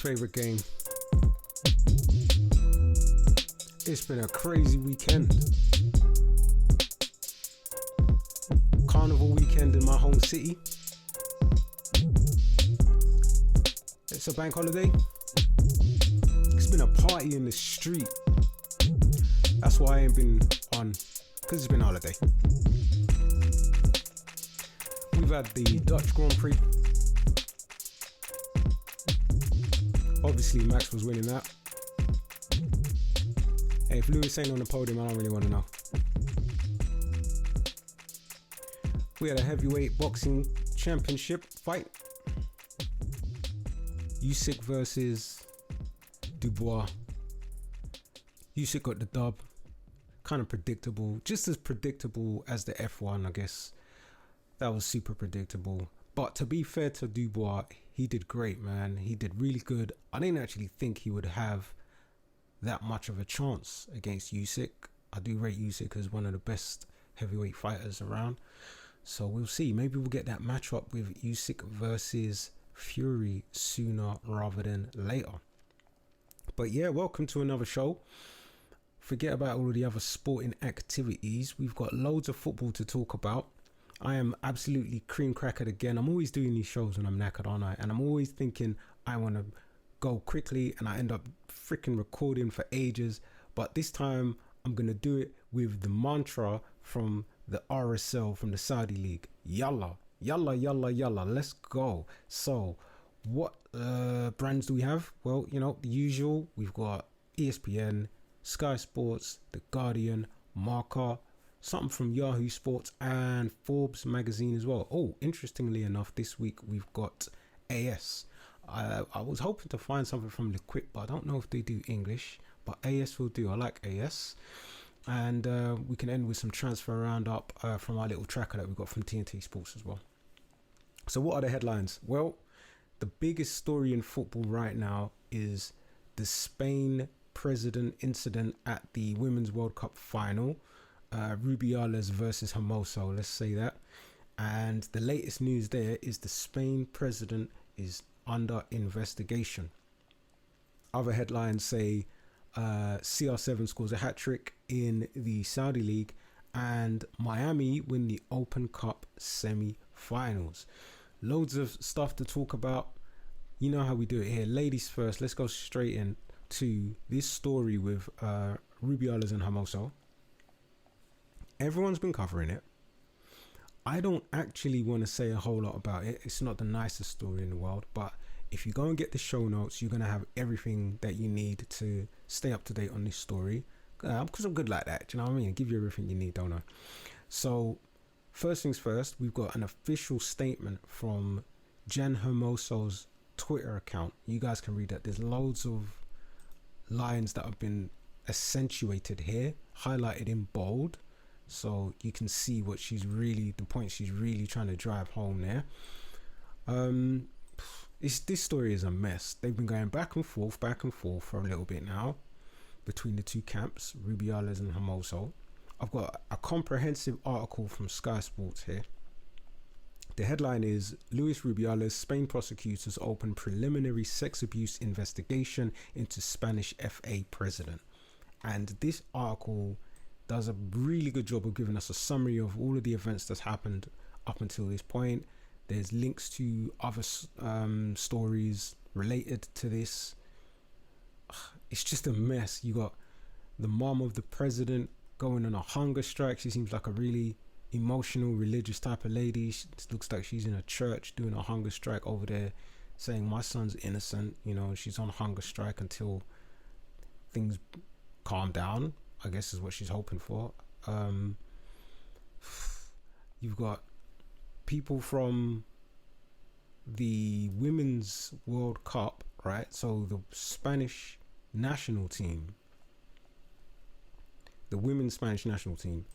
favorite game. It's been a crazy weekend. Carnival weekend in my home city. It's a bank holiday. It's been a party in the street. That's why I ain't been on, because it's been a holiday. We've had the Dutch Grand Prix. Obviously Max was winning that. Hey, if Lewis ain't on the podium, I don't really want to know. We had a heavyweight boxing championship fight. Usyk versus Dubois. Usyk got the dub. Kind of predictable. Just as predictable as the F1, I guess. That was super predictable. But to be fair to Dubois, he did great, man. He did really good. I didn't actually think he would have that much of a chance against Usyk. I do rate Usyk as one of the best heavyweight fighters around. So we'll see. Maybe we'll get that matchup with Usyk versus Fury sooner rather than later. But yeah, welcome to another show. Forget about all the other sporting activities. We've got loads of football to talk about. I am absolutely cream crackered again. I'm always doing these shows when I'm knackered, aren't I? And I'm always thinking I want to go quickly and I end up freaking recording for ages. But this time I'm going to do it with the mantra from the RSL, from the Saudi League. Yalla, yalla, yalla, yalla. Let's go. So what brands do we have? Well, you know, the usual. We've got ESPN, Sky Sports, The Guardian, Marca, something from Yahoo Sports and Forbes magazine as well. Oh, interestingly enough, this week we've got AS. I was hoping to find something from Liquid, but I don't know if they do English, but AS will do. I like AS. And we can end with some transfer roundup from our little tracker that we got from TNT Sports as well. So what are the headlines? Well, the biggest story in football right now is the Spain president incident at the Women's World Cup final. Rubiales versus Hermoso, let's say that. And the latest news there is the Spain president is under investigation. Other headlines say CR7 scores a hat-trick in the Saudi League and Miami win the Open Cup semi-finals. Loads of stuff to talk about. You know how we do it here. Ladies first, let's go straight in to this story with Rubiales and Hermoso. Everyone's been covering it. I don't actually want to say a whole lot about it. It's not the nicest story in the world, but if you go and get the show notes, you're going to have everything that you need to stay up to date on this story. Because I'm good like that, do you know what I mean? I give you everything you need, don't I? So, first things first, we've got an official statement from Jen Hermoso's Twitter account. You guys can read that. There's loads of lines that have been accentuated here, highlighted in bold. So you can see what the point she's really trying to drive home there. This story is a mess. They've been going back and forth for a little bit now between the two camps, Rubiales and Hermoso. I've got a comprehensive article from Sky Sports here. The headline is Luis Rubiales, Spain prosecutors open preliminary sex abuse investigation into Spanish FA president. And this article does a really good job of giving us a summary of all of the events that's happened up until this point. There's links to other stories related to this. It's just a mess. You got the mom of the president going on a hunger strike. She seems like a really emotional, religious type of lady. She looks like she's in a church doing a hunger strike over there, saying my son's innocent. You know, she's on hunger strike until things calm down, I guess is what she's hoping for. You've got people from the Women's World Cup, right? So the Spanish national team, the women's Spanish national team,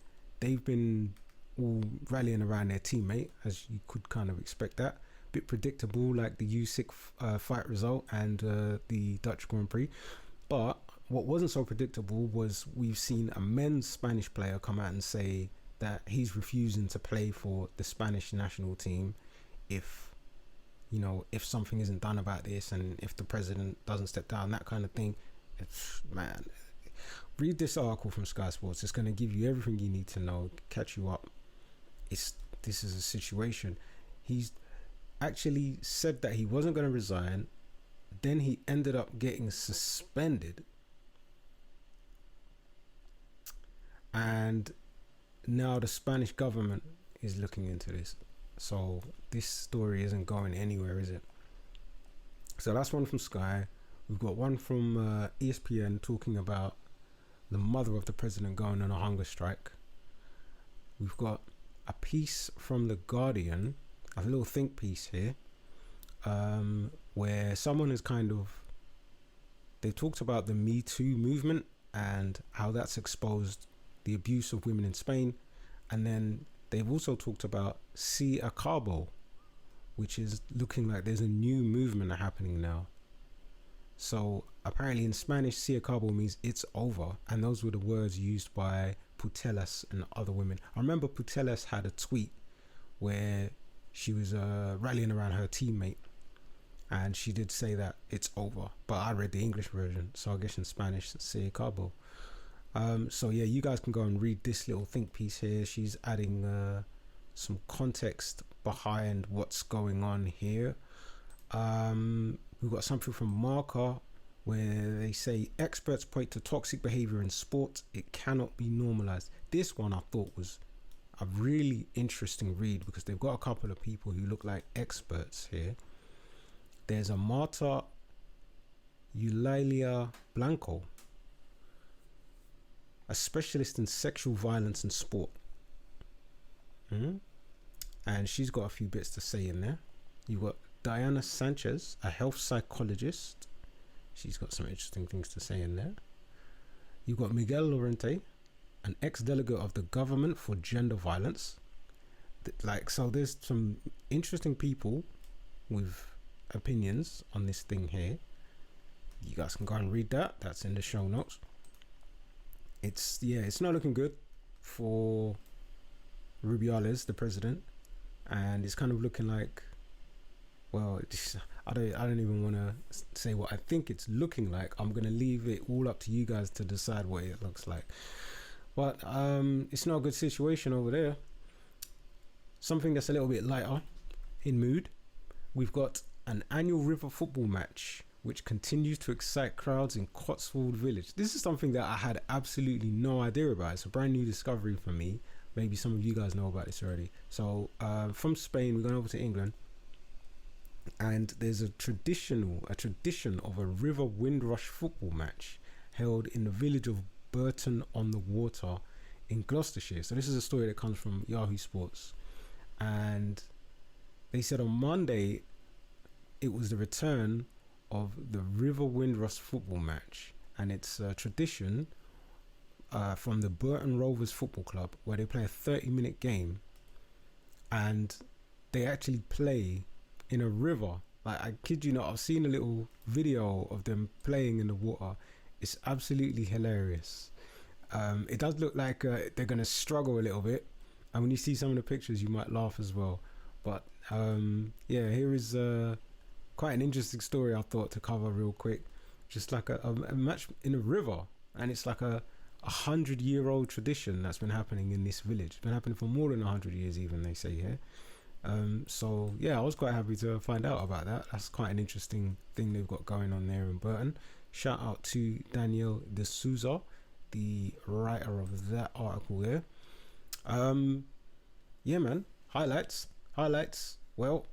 they've been all rallying around their teammate, as you could kind of expect that. Bit predictable, like the Usyk fight result and the Dutch Grand Prix. But what wasn't so predictable was we've seen a men's Spanish player come out and say that he's refusing to play for the Spanish national team if you know, if something isn't done about this and if the president doesn't step down, that kind of thing. It's, man, read this article from Sky Sports. It's going to give you everything you need to know, catch you up. This is a situation. He's actually said that he wasn't going to resign. Then he ended up getting suspended. And now the Spanish government is looking into this. So this story isn't going anywhere, is it? So that's one from Sky. We've got one from ESPN talking about the mother of the president going on a hunger strike. We've got a piece from The Guardian, a little think piece here, where someone has they talked about the Me Too movement and how that's exposed the abuse of women in Spain. And then they've also talked about Se Acabó, which is looking like there's a new movement happening now. So apparently in Spanish, Se Acabó means it's over. And those were the words used by Putellas and other women. I remember Putellas had a tweet where she was rallying around her teammate. And she did say that it's over. But I read the English version. So I guess in Spanish, Se Acabó. So yeah, you guys can go and read this little think piece here. She's adding some context behind what's going on here. We've got something from Marker where they say experts point to toxic behavior in sport. It cannot be normalized. This one I thought was a really interesting read because they've got a couple of people who look like experts here. There's a Marta Eulalia Blanco, a specialist in sexual violence in sport. And she's got a few bits to say in there. You've got Diana Sanchez, a health psychologist. She's got some interesting things to say in there. You've got Miguel Lorente, an ex-delegate of the Government for Gender Violence. So there's some interesting people with opinions on this thing here. You guys can go and read that. That's in the show notes. It's not looking good for Rubiales, the president, and it's kind of looking like, well, I don't even want to say what I think it's looking like. I'm gonna leave it all up to you guys to decide what it looks like. But it's not a good situation over there. Something that's a little bit lighter in mood. We've got an annual river football match which continues to excite crowds in Cotswold Village. This is something that I had absolutely no idea about. It's a brand new discovery for me. Maybe some of you guys know about this already. So from Spain, we're going over to England, and there's a tradition of a river windrush football match held in the village of Burton on the Water in Gloucestershire. So this is a story that comes from Yahoo Sports, and they said on Monday it was the return of the River Windrush football match, and it's a tradition from the Burton Rovers Football Club where they play a 30-minute game, and they actually play in a river. Like, I kid you not, I've seen a little video of them playing in the water. It's absolutely hilarious. It does look like they're gonna struggle a little bit, and when you see some of the pictures you might laugh as well. But here is quite an interesting story I thought to cover real quick. Just like a match in a river, and it's like a 100-year-old tradition that's been happening in this village. It's been happening for more than 100 years even, they say here. So yeah, I was quite happy to find out about that. That's quite an interesting thing they've got going on there in Burton. Shout out to Daniel De Souza, the writer of that article there. Yeah, man, highlights. Well,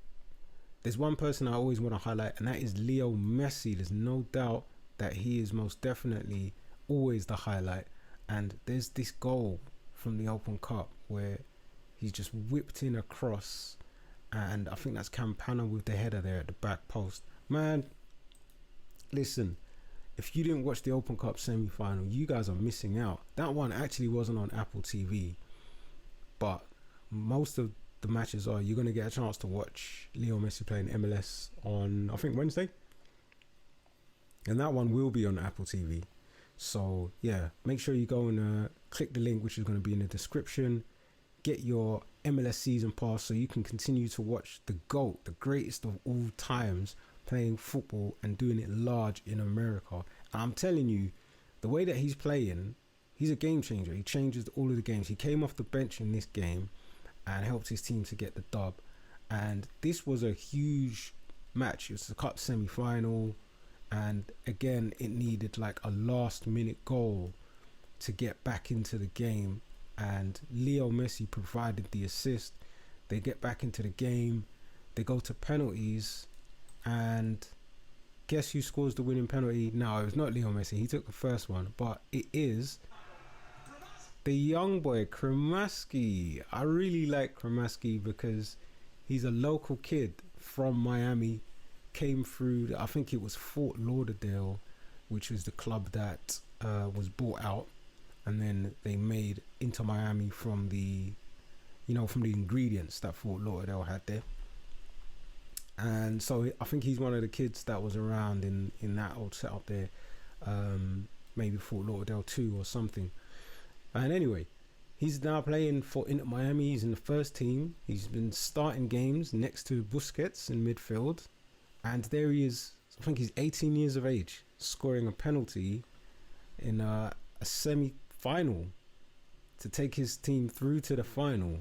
there's one person I always want to highlight, and that is Leo Messi. There's no doubt that he is most definitely always the highlight. And there's this goal from the Open Cup where he's just whipped in a cross, and I think that's Campana with the header there at the back post. Man, listen, if you didn't watch the Open Cup semi-final, you guys are missing out. That one actually wasn't on Apple TV, but most of the matches are. You're going to get a chance to watch Leo Messi playing MLS on, I think, Wednesday, and that one will be on Apple TV. So yeah, make sure you go and click the link which is going to be in the description. get your MLS Season Pass so you can continue to watch the GOAT, the greatest of all times, playing football and doing it large in America. And I'm telling you, the way that he's playing, he's a game changer. He changes all of the games. He came off the bench in this game and helped his team to get the dub. And this was a huge match. It was the cup semi-final, and again, it needed like a last-minute goal to get back into the game, and Leo Messi provided the assist. They get back into the game, they go to penalties, and guess who scores the winning penalty? No, it was not Leo Messi. He took the first one, but it is the young boy Kremaski. I really like Kremaski because he's a local kid from Miami, came through, I think it was Fort Lauderdale, which was the club that was bought out, and then they made Inter Miami from the, from the ingredients that Fort Lauderdale had there. And so I think he's one of the kids that was around in that old setup there, maybe Fort Lauderdale 2 or something. And anyway, he's now playing for Inter Miami. He's in the first team. He's been starting games next to Busquets in midfield. And there he is, I think he's 18 years of age, scoring a penalty in a semi-final to take his team through to the final.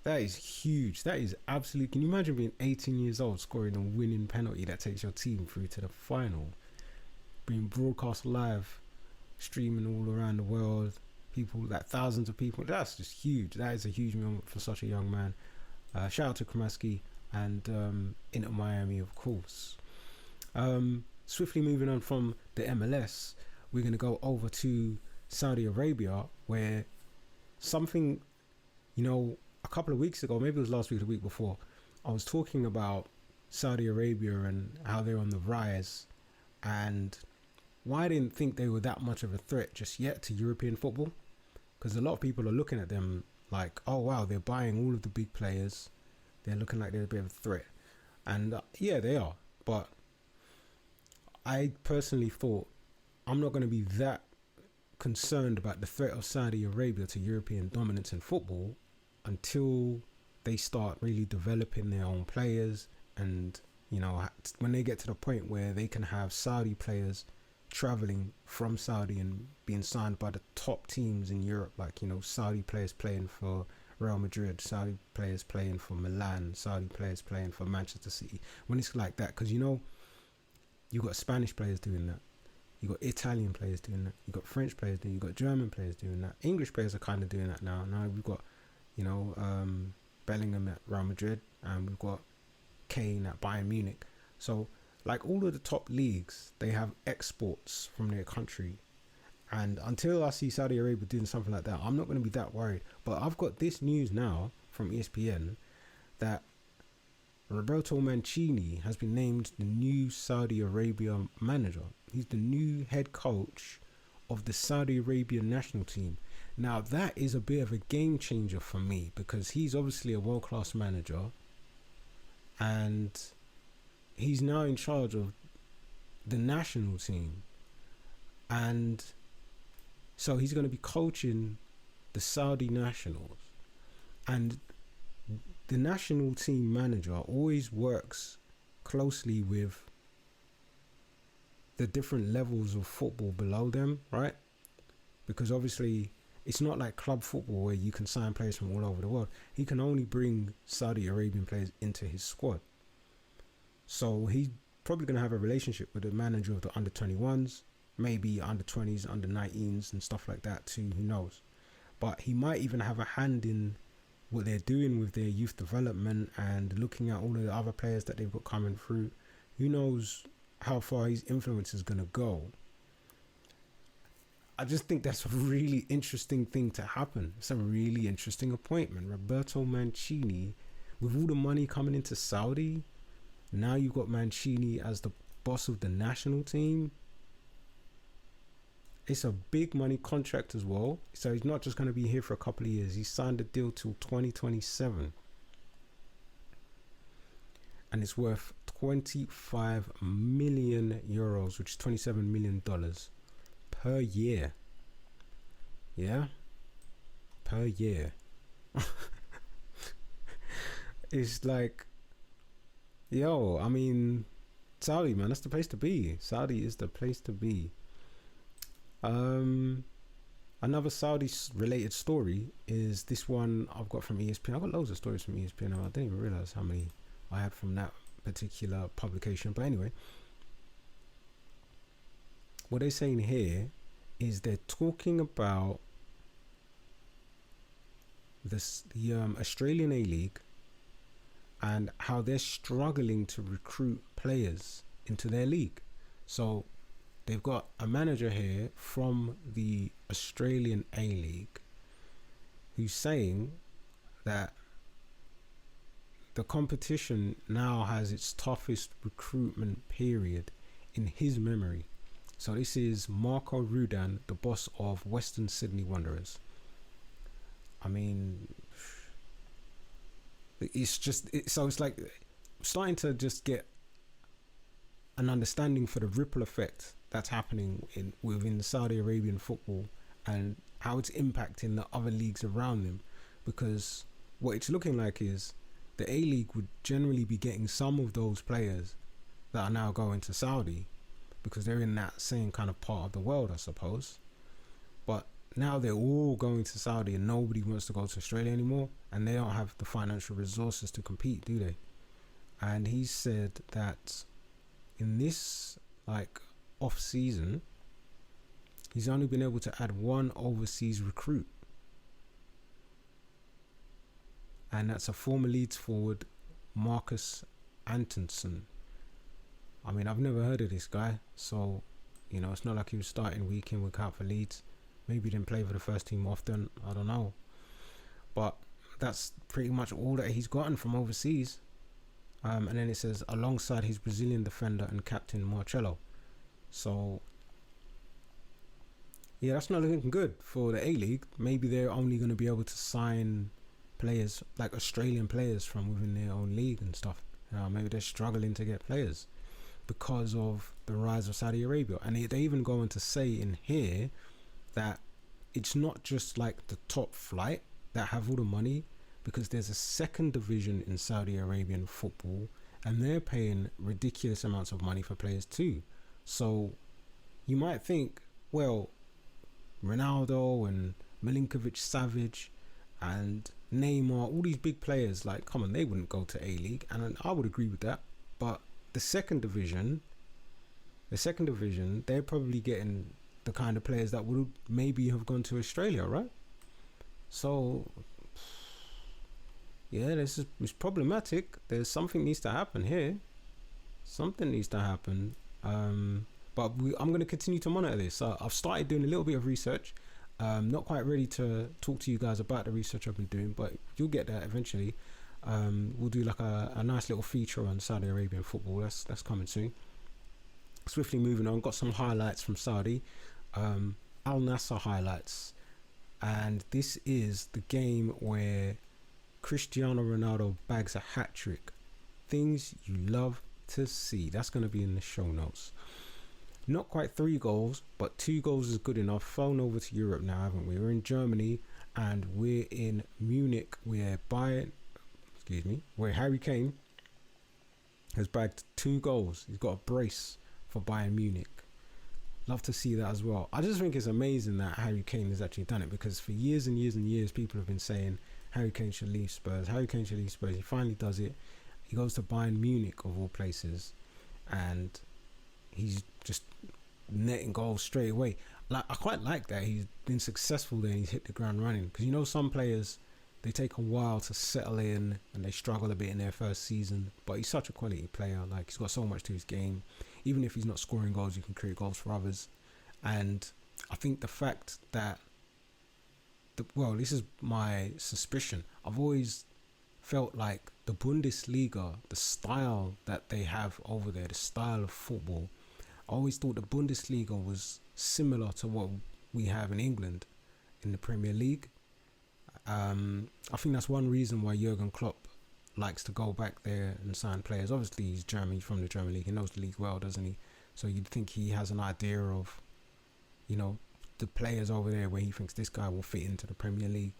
That is huge. That is absolutely... Can you imagine being 18 years old, scoring a winning penalty that takes your team through to the final? Being broadcast live, streaming all around the world, people, like thousands of people. That's just huge. That is a huge moment for such a young man. Shout out to Kremaski and Inter Miami, of course. Swiftly moving on from the MLS, we're going to go over to Saudi Arabia, where something, a couple of weeks ago, maybe it was last week or the week before, I was talking about Saudi Arabia and how they're on the rise, and why I didn't think they were that much of a threat just yet to European football, because a lot of people are looking at them like, oh wow, they're buying all of the big players, they're looking like they're a bit of a threat. And yeah, they are, but I personally thought I'm not going to be that concerned about the threat of Saudi Arabia to European dominance in football until they start really developing their own players, and when they get to the point where they can have Saudi players traveling from Saudi and being signed by the top teams in Europe, like Saudi players playing for Real Madrid, Saudi players playing for Milan, Saudi players playing for Manchester City. When it's like that, because you got Spanish players doing that, you got Italian players doing that, you got French players doing, you got German players doing that, English players are kind of doing that now. We've got Bellingham at Real Madrid, and we've got Kane at Bayern Munich. So like all of the top leagues, they have exports from their country, and until I see Saudi Arabia doing something like that, I'm not going to be that worried. But I've got this news now from ESPN that Roberto Mancini has been named the new Saudi Arabia manager. He's the new head coach of the Saudi Arabian national team. Now that is a bit of a game changer for me, because he's obviously a world-class manager, and he's now in charge of the national team, and so he's going to be coaching the Saudi nationals. And the national team manager always works closely with the different levels of football below them, right? Because obviously it's not like club football where you can sign players from all over the world. He can only bring Saudi Arabian players into his squad. So he's probably going to have a relationship with the manager of the under-21s, maybe under-20s, under-19s and stuff like that too, who knows. But he might even have a hand in what they're doing with their youth development and looking at all of the other players that they've got coming through. Who knows how far his influence is going to go. I just think that's a really interesting thing to happen. It's a really interesting appointment. Roberto Mancini, with all the money coming into Saudi, now you've got Mancini as the boss of the national team. It's a big money contract as well. So he's not just going to be here for a couple of years. He signed a deal till 2027. And it's worth 25 million euros, which is $27 million per year. Yeah? Per year. It's like, yo, I mean, Saudi, man, that's the place to be. Saudi is the place to be. Um, Another Saudi related story is this one I've got from ESPN. I've got loads of stories from ESPN. I didn't even realize how many I had from that particular publication. But anyway, what they're saying here is they're talking about the Australian A-League and how they're struggling to recruit players into their league. So they've got a manager here from the Australian A-League who's saying that the competition now has its toughest recruitment period in his memory. So this is Marco Rudan, the boss of Western Sydney Wanderers. I mean, so it's like starting to just get an understanding for the ripple effect that's happening within Saudi Arabian football and how it's impacting the other leagues around them, because what it's looking like is the A-League would generally be getting some of those players that are now going to Saudi because they're in that same kind of part of the world, I suppose. But now they're all going to Saudi and nobody wants to go to Australia anymore, and they don't have the financial resources to compete, do they? And he said that in this off season, he's only been able to add one overseas recruit, and that's a former Leeds forward, Marcus Antonsen. I mean, I've never heard of this guy, so it's not like he was starting week in, week out for Leeds. Maybe he didn't play for the first team often, I don't know. But that's pretty much all that he's gotten from overseas. And then it says, alongside his Brazilian defender and captain Marcelo. So, yeah, that's not looking good for the A-League. Maybe they're only going to be able to sign players, like Australian players from within their own league and stuff. Maybe they're struggling to get players because of the rise of Saudi Arabia. And they even go on to say in here that it's not just like the top flight that have all the money, because there's a second division in Saudi Arabian football and they're paying ridiculous amounts of money for players too. So you might think, well, Ronaldo and Milinkovic-Savic and Neymar, all these big players, like, come on, they wouldn't go to A-League, and I would agree with that. But the second division, they're probably getting the kind of players that would maybe have gone to Australia, right? So yeah, it's problematic. There's something needs to happen here. Something needs to happen. But I'm going to continue to monitor this. I've started doing a little bit of research. Not quite ready to talk to you guys about the research I've been doing, but you'll get that eventually. We'll do like a nice little feature on Saudi Arabian football. That's coming soon. Swiftly moving on, got some highlights from Saudi. Al Nassr highlights. And this is the game where Cristiano Ronaldo bags a hat-trick. Things you love to see. That's going to be in the show notes. Not quite 3 goals, but 2 goals is good enough. Flown over to Europe now, haven't we? We're in Germany and we're in Munich where Harry Kane has bagged 2 goals. He's got a brace for Bayern Munich. Love to see that as well. I just think it's amazing that Harry Kane has actually done it, because for years and years and years people have been saying Harry Kane should leave Spurs. Harry Kane should leave Spurs. He finally does it. He goes to Bayern Munich of all places, and he's just netting goals straight away. Like, I quite like that he's been successful there and he's hit the ground running, because some players, they take a while to settle in and they struggle a bit in their first season, but he's such a quality player. Like, he's got so much to his game. Even if he's not scoring goals, he can create goals for others. And I think the fact that this is my suspicion. I've always felt like the Bundesliga, the style that they have over there, the style of football, I always thought the Bundesliga was similar to what we have in England in the Premier League. I think that's one reason why Jurgen Klopp likes to go back there and sign players. Obviously, he's German, he's from the German league. He knows the league well, doesn't he? So you'd think he has an idea of, the players over there where he thinks this guy will fit into the Premier League.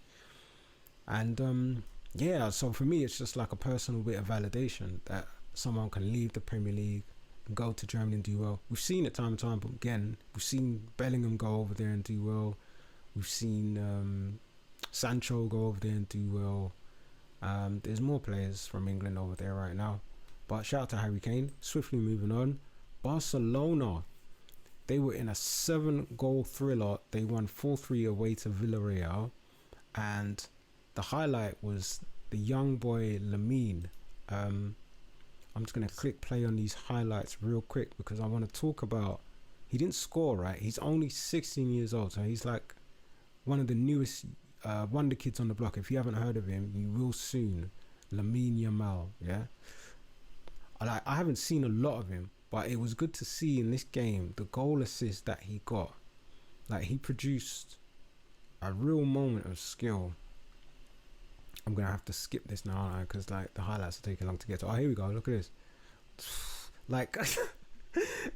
And yeah, so for me, it's just like a personal bit of validation that someone can leave the Premier League and go to Germany and do well. We've seen it time and time, but again, we've seen Bellingham go over there and do well. We've seen Sancho go over there and do well. There's more players from England over there right now. But shout out to Harry Kane. Swiftly moving on. Barcelona. They were in a 7-goal thriller. They won 4-3 away to Villarreal. And the highlight was the young boy Lamine. I'm just going to click play on these highlights real quick because I want to talk about... He didn't score, right? He's only 16 years old. So he's like one of the newest wonder kids on the block. If you haven't heard of him, you will soon. Lamine Yamal, yeah? I haven't seen a lot of him, but it was good to see in this game the goal assist that he got. Like, he produced a real moment of skill. I'm gonna have to skip this now, aren't I? Because like the highlights are taking long to get to. Oh, here we go. Look at this. Like,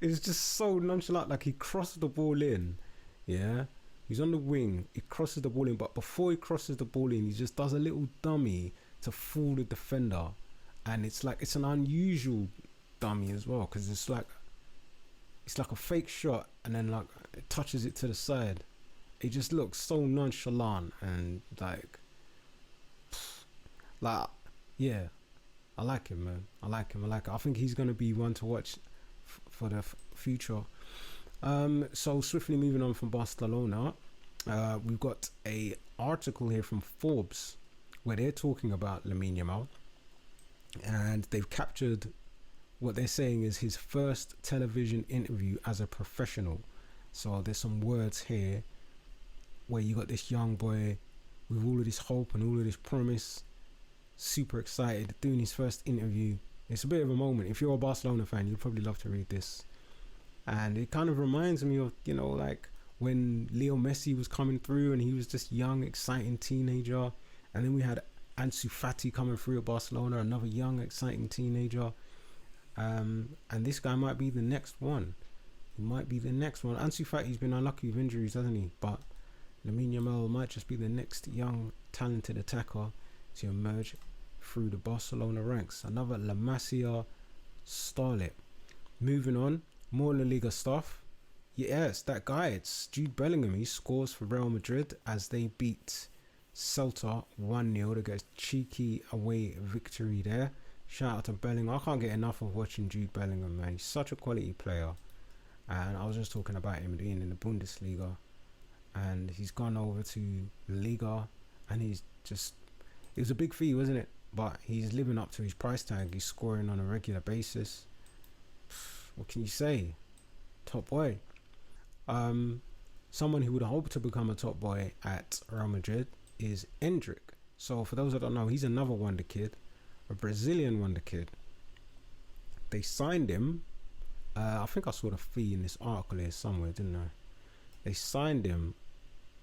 it's just so nonchalant. Like, he crossed the ball in. Yeah, he's on the wing. He crosses the ball in, but before he crosses the ball in, he just does a little dummy to fool the defender. And it's like, it's an unusual dummy as well, because it's like a fake shot, and then like it touches it to the side. It just looks so nonchalant and like yeah, I like him, man. I like him. I think he's gonna be one to watch for the future. So swiftly moving on from Barcelona, we've got a article here from Forbes where they're talking about Lamine Yamal, and they've captured what they're saying is his first television interview as a professional. So there's some words here where you got this young boy with all of this hope and all of this promise, super excited, doing his first interview. It's a bit of a moment. If you're a Barcelona fan, you'd probably love to read this. And it kind of reminds me of, you know, like when Leo Messi was coming through and he was this young, exciting teenager. And then we had Ansu Fati coming through at Barcelona, another young, exciting teenager. And this guy might be the next one. He might be the next one. Ansu Fati's been unlucky with injuries, hasn't he? But Lamine Yamal might just be the next young, talented attacker to emerge through the Barcelona ranks. Another La Masia starlet. Moving on, more La Liga stuff. Yes, that guy, it's Jude Bellingham. He scores for Real Madrid as they beat Celta 1-0. They get a cheeky away victory there. Shout out to Bellingham. I can't get enough of watching Jude Bellingham, man. He's such a quality player. And I was just talking about him being in the Bundesliga. And he's gone over to Liga. And he's just... It was a big fee, wasn't it? But he's living up to his price tag. He's scoring on a regular basis. What can you say? Top boy. Someone who would hope to become a top boy at Real Madrid is Endrick. So for those that don't know, he's another wonder kid. A Brazilian wonder kid. They signed him. I think I saw the fee in this article here somewhere, didn't I? They signed him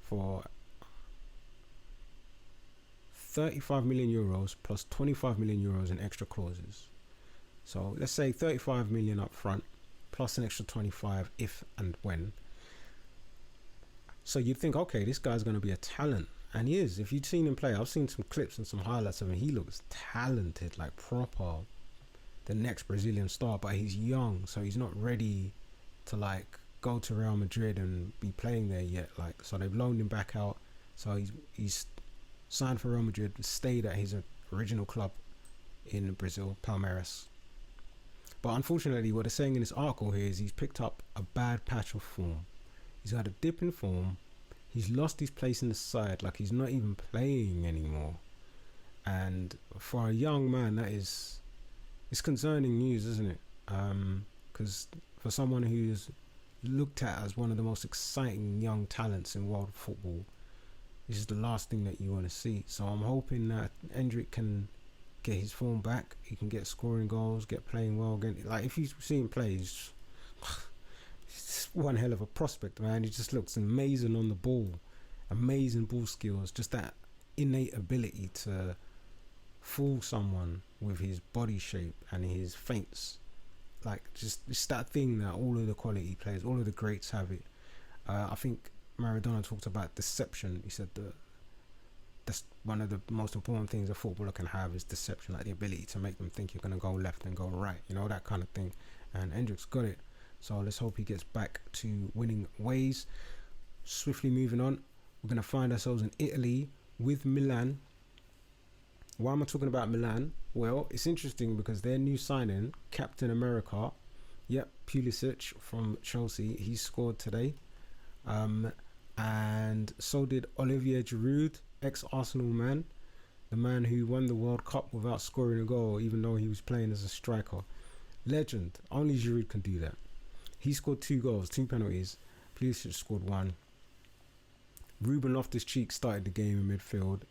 for 35 million euros plus 25 million euros in extra clauses. So let's say 35 million up front plus an extra 25 if and when. So you'd think, okay, this guy's going to be a talent. And he is. If you'd seen him play, I've seen some clips and some highlights of him. He looks talented, like proper, the next Brazilian star. But he's young, so he's not ready to like go to Real Madrid and be playing there yet. Like, so they've loaned him back out. So he's signed for Real Madrid, stayed at his original club in Brazil, Palmeiras. But unfortunately, what they're saying in this article here is he's picked up a bad patch of form. He's had a dip in form. He's lost his place in the side, like he's not even playing anymore. And for a young man, it's concerning news, isn't it? Because for someone who's looked at as one of the most exciting young talents in world football, this is the last thing that you want to see. So I'm hoping that Endrick can get his form back. He can get scoring goals, get playing well. Like, if you see him play, he's one hell of a prospect, man. He just looks amazing on the ball, amazing ball skills, just that innate ability to fool someone with his body shape and his feints. Like, just it's that thing that all of the quality players, all of the greats have it. I think Maradona talked about deception. He said that's one of the most important things a footballer can have, is deception, like the ability to make them think you're going to go left and go right, you know, that kind of thing. And Hendrick's got it. So let's hope he gets back to winning ways. Swiftly moving on, we're going to find ourselves in Italy with Milan. Why am I talking about Milan? Well, it's interesting because their new signing, Captain America, Pulisic from Chelsea, he scored today. And so did Olivier Giroud, ex-Arsenal man, the man who won the World Cup without scoring a goal, even though he was playing as a striker. Legend. Only Giroud can do that. He scored 2 goals, 2 penalties. Pulisic scored 1. Ruben Loftus-Cheek started the game in midfield.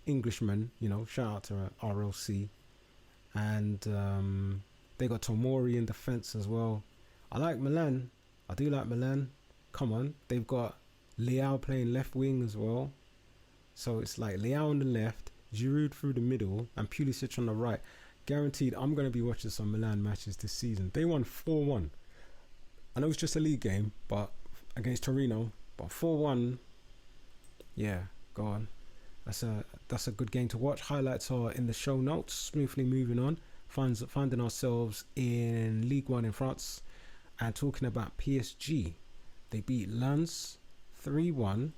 Englishman, you know, shout out to RLC. And they got Tomori in defence as well. I like Milan. I do like Milan. Come on. They've got Leao playing left wing as well. So it's like Leao on the left, Giroud through the middle, and Pulisic on the right. Guaranteed I'm going to be watching some Milan matches this season. They won 4-1. I know it's just a league game, but against Torino, but 4-1, yeah, go on. That's a good game to watch. Highlights are in the show notes. Smoothly moving on, finding ourselves in Ligue 1 in France, and talking about PSG. They beat Lens 3-1,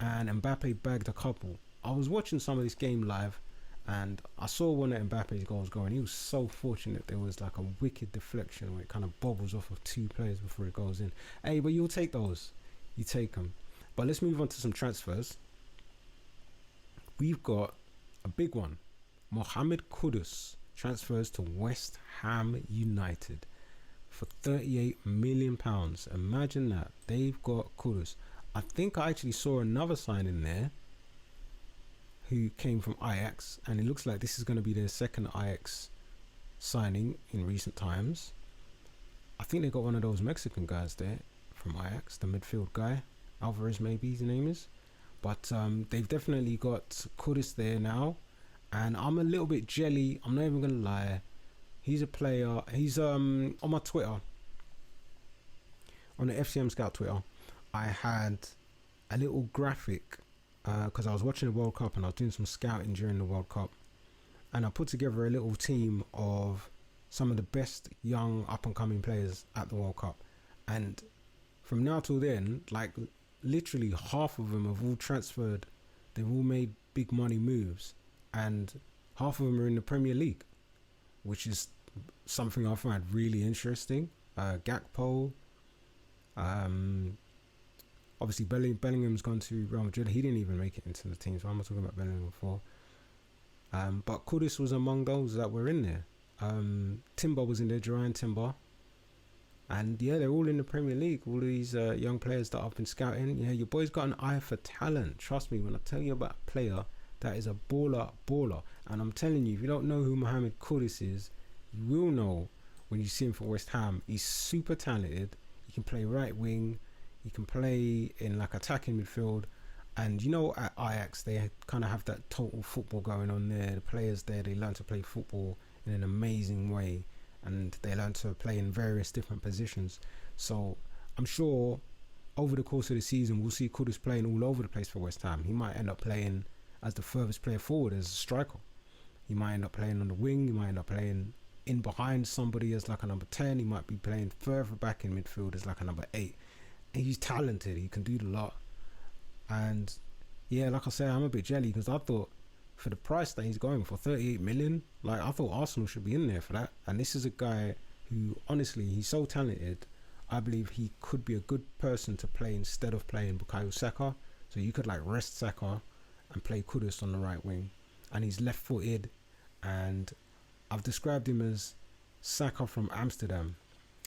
and Mbappe bagged a couple. I was watching some of this game live, and I saw one of Mbappe's goals going. He was so fortunate. There was like a wicked deflection where it kind of bobbles off of 2 players before it goes in. Hey, but you'll take those. You take them. But let's move on to some transfers. We've got a big one. Mohamed Kudus transfers to West Ham United for £38 million. Imagine that. They've got Kudus. I think I actually saw another sign in there who came from Ajax, and it looks like this is going to be their second Ajax signing in recent times. I think they got one of those Mexican guys there from Ajax, the midfield guy, Alvarez maybe his name is. But they've definitely got Kudus there now, and I'm a little bit jelly. I'm not even going to lie. He's a player. He's on my Twitter, on the FCM Scout Twitter, I had a little graphic because I was watching the World Cup and I was doing some scouting during the World Cup, and I put together a little team of some of the best young up and coming players at the World Cup. And from now till then, like literally half of them have all transferred. They've all made big money moves, and half of them are in the Premier League, which is something I find really interesting. Gakpo, obviously Bellingham's gone to Real Madrid. He didn't even make it into the team, so I'm not talking about Bellingham for. But Kudus was among those that were in there. Timber was in there, Jerian Timber. And yeah, they're all in the Premier League. All these young players that I've been scouting. Yeah, your boy's got an eye for talent. Trust me when I tell you about a player that is a baller. And I'm telling you, if you don't know who Mohamed Kudus is, you will know when you see him for West Ham. He's super talented. He can play right wing. He can play in like attacking midfield. And you know, at Ajax, they kind of have that total football going on there. The players there, they learn to play football in an amazing way. And they learn to play in various different positions. So I'm sure over the course of the season, we'll see Kudus playing all over the place for West Ham. He might end up playing as the furthest player forward as a striker. He might end up playing on the wing. He might end up playing in behind somebody as like a number 10. He might be playing further back in midfield as like a number 8. And he's talented. He can do a lot. And yeah, like I said, I'm a bit jelly because I thought for the price that he's going for, 38 million, like I thought Arsenal should be in there for that. And this is a guy who, honestly, he's so talented. I believe he could be a good person to play instead of playing Bukayo Saka. So you could like rest Saka and play Kudus on the right wing. And he's left-footed, and I've described him as Saka from Amsterdam.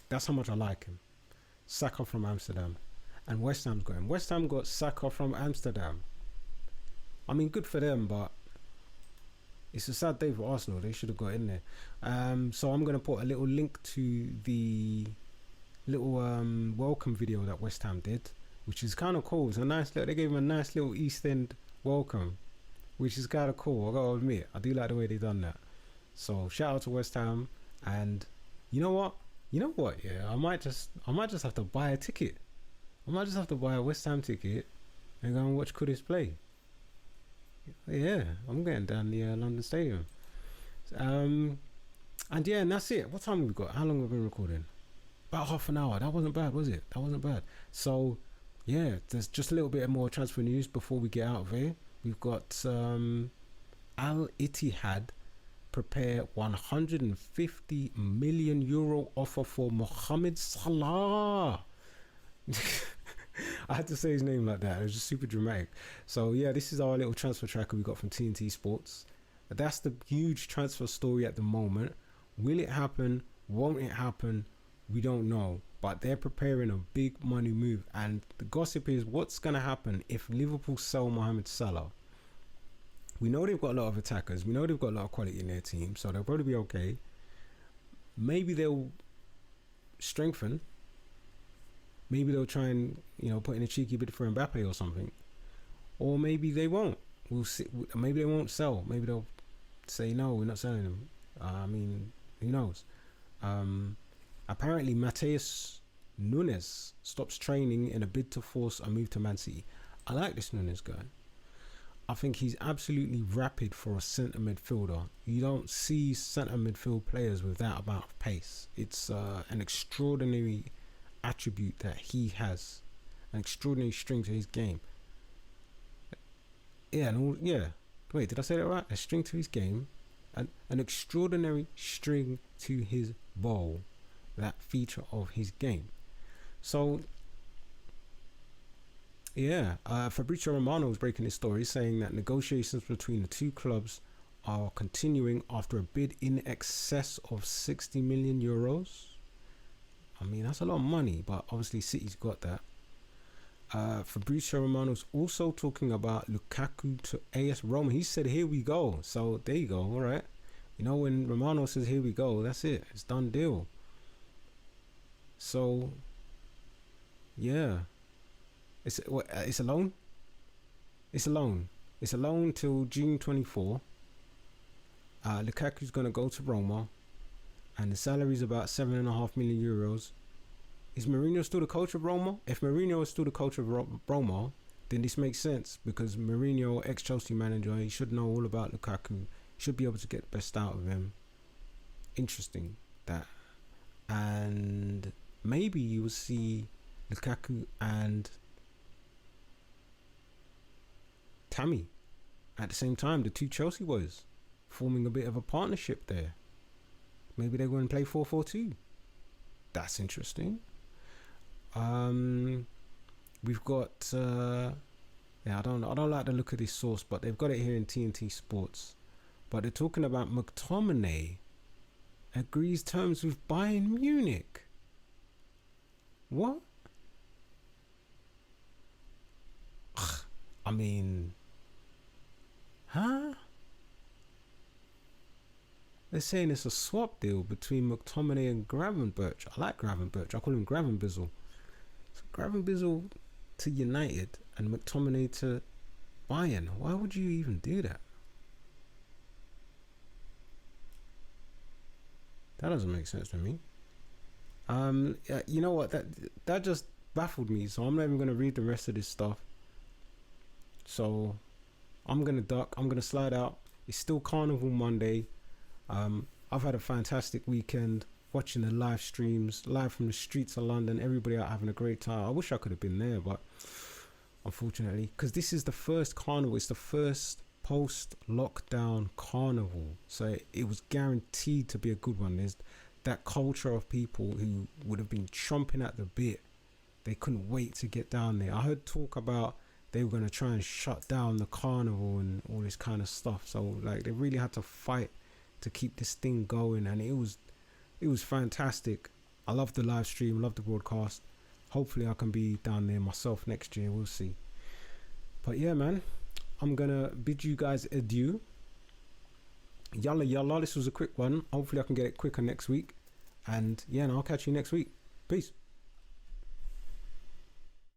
That's how much I like him. Saka from Amsterdam. And West Ham's got him. West Ham got Saka from Amsterdam. I mean, good for them, but it's a sad day for Arsenal. They should have got in there. So I'm going to put a little link to the little welcome video that West Ham did, which is kind of cool. It's a nice little, they gave him a nice little East End welcome, which is kind of cool. I gotta admit, I do like the way they done that. So shout out to West Ham. And you know what? Yeah, I might just have to buy a ticket. I might just have to buy a West Ham ticket and go and watch Kudus play. Yeah, I'm getting down the London Stadium. Um, and yeah, and that's it. What time have we got? How long have we been recording? About half an hour. That wasn't bad, was it? That wasn't bad. So, yeah, there's just a little bit more transfer news before we get out of here. We've got Al Ittihad prepare 150 million euro offer for Mohamed Salah. I had to say his name like that. It was just super dramatic. So yeah, this is our little transfer tracker we got from TNT Sports. That's the huge transfer story at the moment. Will it happen? Won't it happen? We don't know. But they're preparing a big money move. And the gossip is, what's going to happen if Liverpool sell Mohamed Salah? We know they've got a lot of attackers. We know they've got a lot of quality in their team. So they'll probably be okay. Maybe they'll strengthen. Maybe they'll try and, put in a cheeky bid for Mbappe or something. Or maybe they won't. We'll see. Maybe they won't sell. Maybe they'll say, no, we're not selling them. Who knows? Apparently, Mateus Nunes stops training in a bid to force a move to Man City. I like this Nunes guy. I think he's absolutely rapid for a centre midfielder. You don't see centre midfield players with that amount of pace. It's an extraordinary attribute that he has, an extraordinary string to his game. Wait, did I say that right? A string to his game, an extraordinary string to his bow. That feature of his game. So yeah, Fabrizio Romano was breaking his story, saying that negotiations between the two clubs are continuing after a bid in excess of 60 million euros. I mean, that's a lot of money, but obviously City's got that. Fabrizio Romano's also talking about Lukaku to AS Roma. He said, here we go. So there you go. All right. When Romano says, here we go, that's it. It's done deal. So, yeah. It's a loan? It's a loan. It's a loan till June 24. Lukaku's going to go to Roma. And the salary is about 7.5 million euros. Is Mourinho still the coach of Roma? If Mourinho is still the coach of Roma, then this makes sense, because Mourinho, ex-Chelsea manager, he should know all about Lukaku. Should be able to get the best out of him. Interesting, that. And maybe you will see Lukaku and Tammy at the same time, the two Chelsea boys, forming a bit of a partnership there. Maybe they're going to play 4-4-2. That's interesting. We've got I don't like the look of this source, but they've got it here in TNT Sports. But they're talking about McTominay agrees terms with Bayern Munich. What? I mean, huh? They're saying it's a swap deal between McTominay and Gravenberch. I like Gravenberch. I call him Gravenbizzle. So Gravenbizzle to United and McTominay to Bayern. Why would you even do that? That doesn't make sense to me. You know what? That just baffled me. So I'm not even going to read the rest of this stuff. So I'm going to duck. I'm going to slide out. It's still Carnival Monday. I've had a fantastic weekend watching the live streams, live from the streets of London. Everybody out having a great time. I wish I could have been there, but unfortunately, because this is the first carnival, it's the first post-lockdown carnival, so it was guaranteed to be a good one. There's that culture of people who would have been chomping at the bit. They couldn't wait to get down there. I heard talk about they were going to try and shut down the carnival and all this kind of stuff. So like they really had to fight to keep this thing going, and it was fantastic. I love the live stream, love the broadcast. Hopefully I can be down there myself next year. We'll see. But yeah, man, I'm gonna bid you guys adieu. Yalla yalla, this was a quick one. Hopefully I can get it quicker next week. And yeah, and I'll catch you next week. Peace.